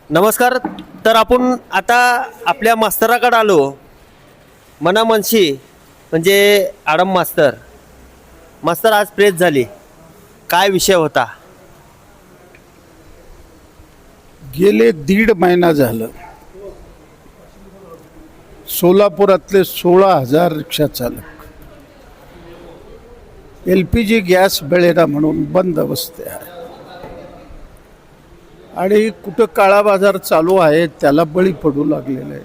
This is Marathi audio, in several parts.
नमस्कार. तर आपण आता आपल्या मास्तराकडे आलो. मनामनशी म्हणजे आडम मास्तर. मास्तर आज प्रेस झाली, काय विषय होता? गेले 1.5 महिना झालं सोलापुरातले 16,000 रिक्षा चालक LPG गॅस मिळेना म्हणून बंद बसते आहे आणि कुठं काळा बाजार चालू आहे त्याला बळी पडू लागलेले आहे.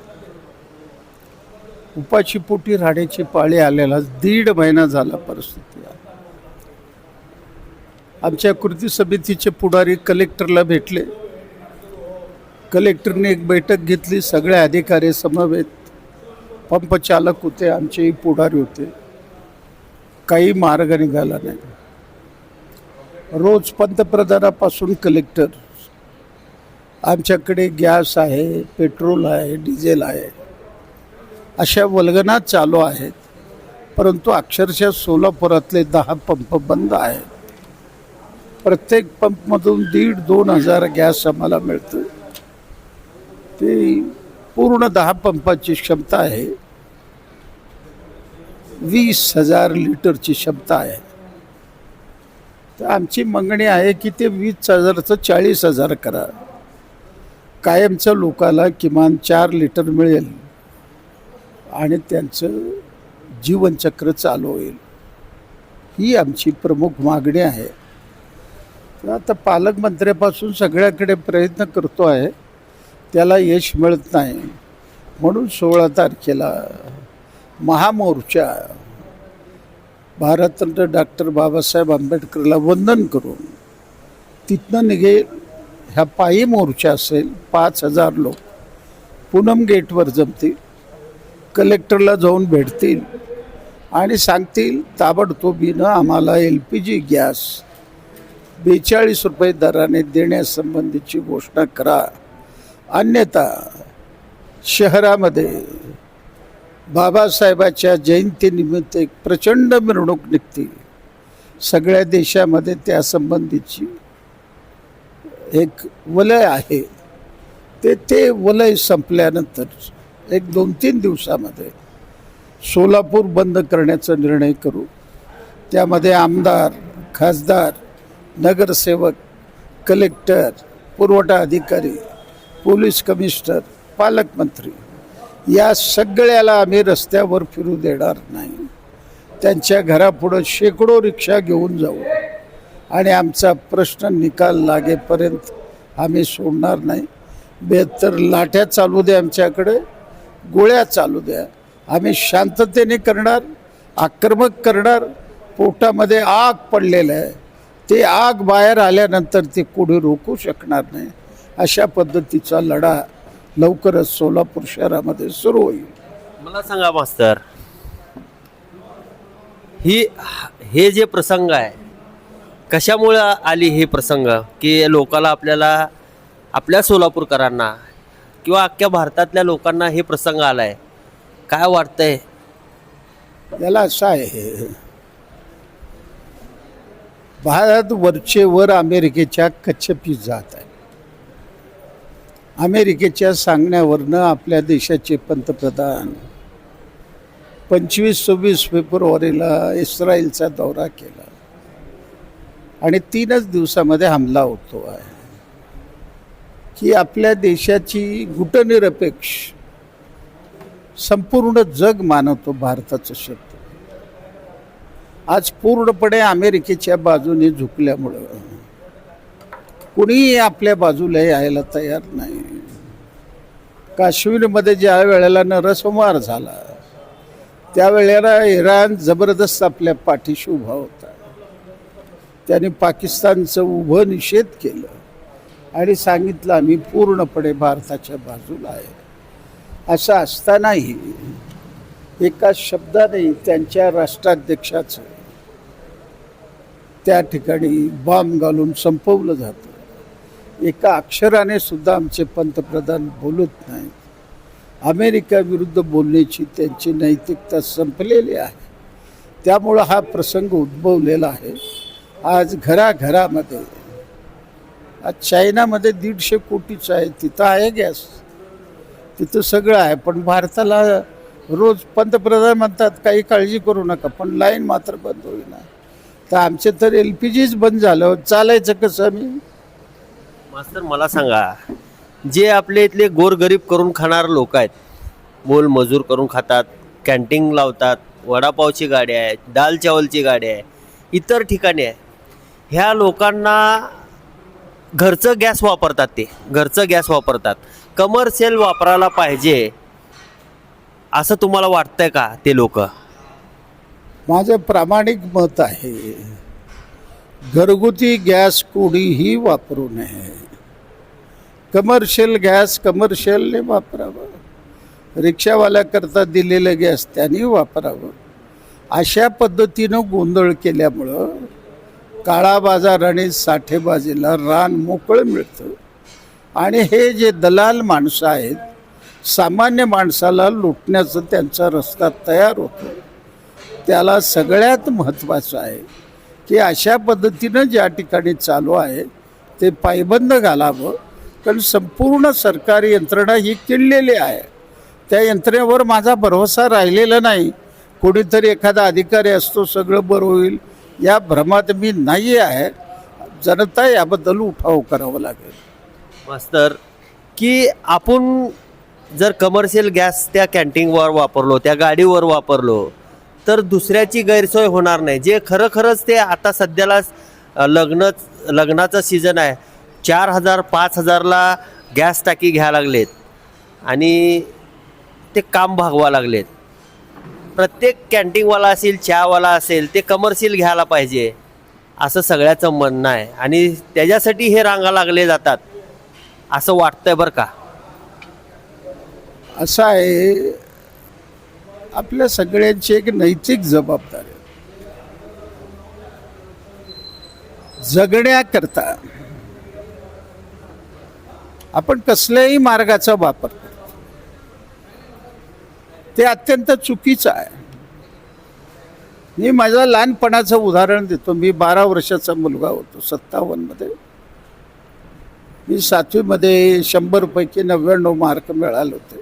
उपाशी पोटी राहण्याची पाळी आलेला 1.5 महिना झाला परिस्थिती आहे. आमच्या कृती समितीचे पुढारी कलेक्टरला भेटले. कलेक्टरने एक बैठक घेतली. सगळे अधिकारी समवेत, पंपचालक होते, आमचेही पुढारी होते. काही मार्ग निघाला नाही. रोज पंतप्रधानापासून कलेक्टर आमच्याकडे गॅस आहे, पेट्रोल आहे, डिझेल आहे, अशा वल्गना चालू आहेत. परंतु अक्षरशः सोलापुरातले 10 पंप बंद आहेत. प्रत्येक पंपमधून 1,500-2 हजार गॅस आम्हाला मिळतो. ते पूर्ण 10 पंपाची क्षमता आहे. 20,000 लिटरची क्षमता आहे. तर आमची मागणी आहे की ते 20,000चं 40,000 करा. कायमच्या लोकाला किमान 4 लिटर मिळेल आणि त्यांचं जीवनचक्र चालू होईल. ही आमची प्रमुख मागणी आहे. तर आता पालकमंत्र्यापासून सगळ्याकडे प्रयत्न करतो आहे, त्याला यश मिळत नाही. म्हणून 16 तारखेला महामोर्चा भारतरत्न डॉक्टर बाबासाहेब आंबेडकरला वंदन करून तिथनं निघेल. ह्या पायी मोर्चा असेल. 5,000 लोक पूनम गेटवर जमतील, कलेक्टरला जाऊन भेटतील आणि सांगतील ताबडतोबीनं आम्हाला LPG गॅस 42 रुपये दराने देण्यासंबंधीची घोषणा करा. अन्यथा शहरामध्ये बाबासाहेबाच्या जयंतीनिमित्त एक प्रचंड मिरवणूक निघते. सगळ्या देशामध्ये त्यासंबंधीची एक वलय आहे. ते वलय संपल्यानंतर एक 2-3 दिवसामध्ये सोलापूर बंद करण्याचा निर्णय करू. त्यामध्ये आमदार, खासदार, नगरसेवक, कलेक्टर, पुरवठा अधिकारी, पोलीस कमिशनर, पालकमंत्री या सगळ्याला आम्ही रस्त्यावर फिरू देणार नाही. त्यांच्या घरापुढं शेकडो रिक्षा घेऊन जाऊ आणि आमचा प्रश्न निकाल लागेपर्यंत आम्ही सोडणार नाही. बेहत्तर लाठ्या चालू द्या, आमच्याकडे गोळ्या चालू द्या, आम्ही शांततेने करणार, आक्रमक करणार. पोटामध्ये आग पडलेलं आहे, ते आग बाहेर आल्यानंतर ते कोणी रोखू शकणार नाही. अशा पद्धतीचा लढा लवकरच सोलापूर शहरामध्ये सुरू होईल. मला सांगा मास्तर, हे जे प्रसंग आहे कशामुळे आली? हे प्रसंग की लोकाला, आपल्या सोलापूरकरांना किंवा अख्ख्या भारतातल्या लोकांना हे प्रसंग आलाय, काय वाटतंय? याला असं आहे, भारत वरचे वर अमेरिकेच्या कच्छपी जात आहे. अमेरिकेच्या सांगण्यावरनं आपल्या देशाचे पंतप्रधान 25-26 फेब्रुवारीला इस्रायलचा दौरा केला आणि 3च दिवसामध्ये हमला होतो आहे. की आपल्या देशाची गुटनिरपेक्ष संपूर्ण जग मानवतो भारताचं शब्द आज पूर्णपणे अमेरिकेच्या बाजूने झुकल्यामुळं कुणीही आपल्या बाजूला यायला तयार नाही. काश्मीरमध्ये ज्या वेळेला नरसंहार झाला त्यावेळेला इराण जबरदस्त आपल्या पाठीशी उभा होता. त्याने पाकिस्तानचं उभं निषेध केलं आणि सांगितलं आम्ही पूर्णपणे भारताच्या बाजूला आहे. असं असतानाही एका शब्दाने त्यांच्या राष्ट्राध्यक्षाचं त्या ठिकाणी बॉम्ब घालून संपवलं जातं. एका अक्षराने सुद्धा आमचे पंतप्रधान बोलत नाहीत. अमेरिका विरुद्ध बोलण्याची त्यांची नैतिकता संपलेली आहे. त्यामुळं हा प्रसंग उद्भवलेला आहे. आज घराघरामध्ये आज चायनामध्ये 150 कोटीचं आहे, तिथं आहे गॅस, तिथं सगळं आहे. पण भारताला रोज पंतप्रधान म्हणतात काही काळजी करू नका, पण लाईन मात्र बंद होईना. तर आमचे तर LPGच बंद झालं, चालायचं कसं? मी मास्तर मला सांगा, जे आपले इथले गोरगरीब करून खाणारे लोक आहेत, मोल मजूर करून खातात, कॅन्टीन लावतात, वडापावची गाडी आहे, दाल चावलची गाडी आहे, इतर ठिकाणी आहे, ह्या लोकांना घरचं गॅस वापरतात, ते घरचं गॅस वापरतात. कमर्शियल वापरायला पाहिजे असं तुम्हाला वाटतंय का? ते लोक, माझं प्रामाणिक मत आहे, घरगुती गॅस कोणीही वापरू नये. कमर्शियल गॅस कमर्शियलने वापरावं, रिक्षावाल्याकरता दिलेलं गॅस त्यांनी वापरावं. अशा पद्धतीनं गोंधळ केल्यामुळं काळा बाजार आणि साठेबाजीला रान मोकळं मिळतं. आणि हे जे दलाल माणसं आहेत, सामान्य माणसाला लुटण्याचा त्यांचा रस्ता तयार होतो. त्याला सगळ्यात महत्त्वाचं आहे की अशा पद्धतीनं ज्या ठिकाणी चालू आहे ते पायबंद घालावं. कारण संपूर्ण सरकारी यंत्रणा ही किडलेली आहे. त्या यंत्रणेवर माझा भरोसा राहिलेला नाही. कोणीतरी एखादा अधिकारी असतो सगळं बरं होईल या भ्रमात मी नाही आहे. जनता याबद्दल उठाव करावा लागेल. मास्तर, की आपण जर कमर्शियल गॅस त्या कॅन्टीनवर वापरलो, त्या गाडीवर वापरलो, तर दुसऱ्याची गैरसोय होणार नाही. जे खरंच ते आता सध्याला लग्नाचा सीझन आहे, 4,000 5,000ला गॅस टाकी घ्यायला लागलेत आणि ते काम भागवा लागलेत. प्रत्येक कॅन्टीनवाला असेल, चहावाला असेल, ते कमर्शियल घ्यायला पाहिजे असं सगळ्याचं म्हणणं आहे. आणि त्याच्यासाठी हे रांगा लागले जातात असं वाटतंय बरं का? असं आहे, आपल्या सगळ्यांची एक नैतिक जबाबदारी आहे. जगण्याकरता आपण कसल्याही मार्गाचा वापर करतो, ते अत्यंत चुकीचं आहे. मी माझ्या लहानपणाचं उदाहरण देतो. मी 12 वर्षाचा मुलगा होतो 57मध्ये. मी 7वीमध्ये 100 पैकी 99 मार्क मिळाले होते.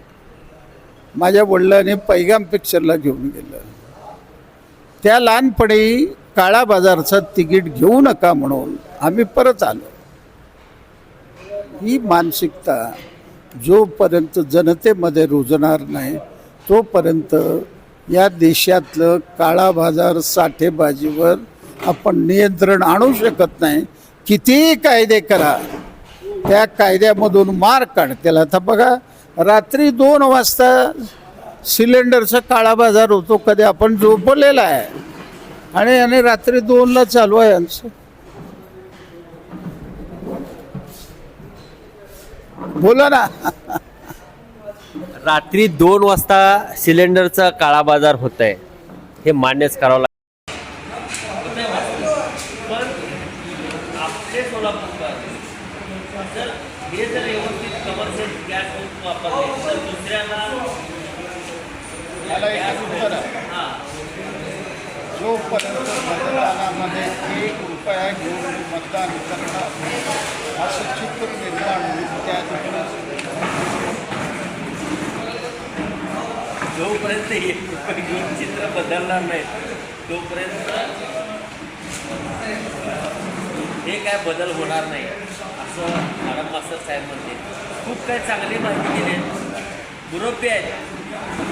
माझ्या वडिलांनी पैगाम पिक्चरला घेऊन गेलं. त्या लहानपणी काळा बाजारचा तिकीट घेऊ नका म्हणून आम्ही परत आलो. ही मानसिकता जोपर्यंत जनतेमध्ये रुजणार नाही तोपर्यंत या देशातलं काळा बाजार साठेबाजीवर आपण नियंत्रण आणू शकत नाही. कितीही कायदे करा, त्या कायद्यामधून मार काढतील. आता बघा, रात्री 2 वाजता सिलेंडरचा काळा बाजार होतो. कधी आपण झोपलेला आहे आणि रात्री 2ला चालू आहे आमचं. बोला ना. रात्री 2 वाजता सिलेंडरचा काळा बाजार होत आहे, हे मान्यच करावं लागतं. पण आपले सोलापूरकर हे जर व्यवस्थित कमर्शियल गॅस वापरले तर दुसऱ्याला जोपर्यंत मतदानामध्ये 1 रुपया घेऊन मतदान करणं असं चित्र निर्माण होईल, त्या जोपर्यंत 1 रुपये घेऊन चित्र बदलणार नाही तोपर्यंत हे काय बदल होणार नाही असं मॅडम मास्तर साहेब म्हणते. खूप काही चांगली माहिती दिली, मुरब्बी आहेत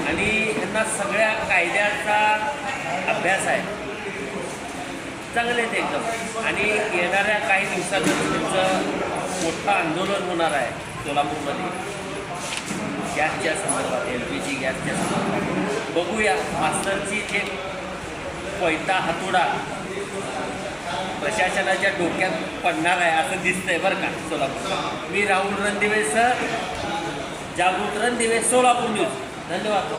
आणि यांना सगळ्या कायद्याचा अभ्यास आहे. चांगले ते एकदम. आणि येणाऱ्या काही दिवसात त्यांचं मोठं आंदोलन होणार आहे सोलापूरमध्ये गॅसच्या संदर्भात, LPG गॅसच्या संदर्भात. बघूया, मास्तरची एक कोयता हातोडा प्रशासनाच्या डोक्यात पडणार आहे असं दिसतंय बरं का सोलापूर. मी राहुल रणदिवे सर, जागृत रणदिवे, सोलापूर न्यूज. धन्यवाद.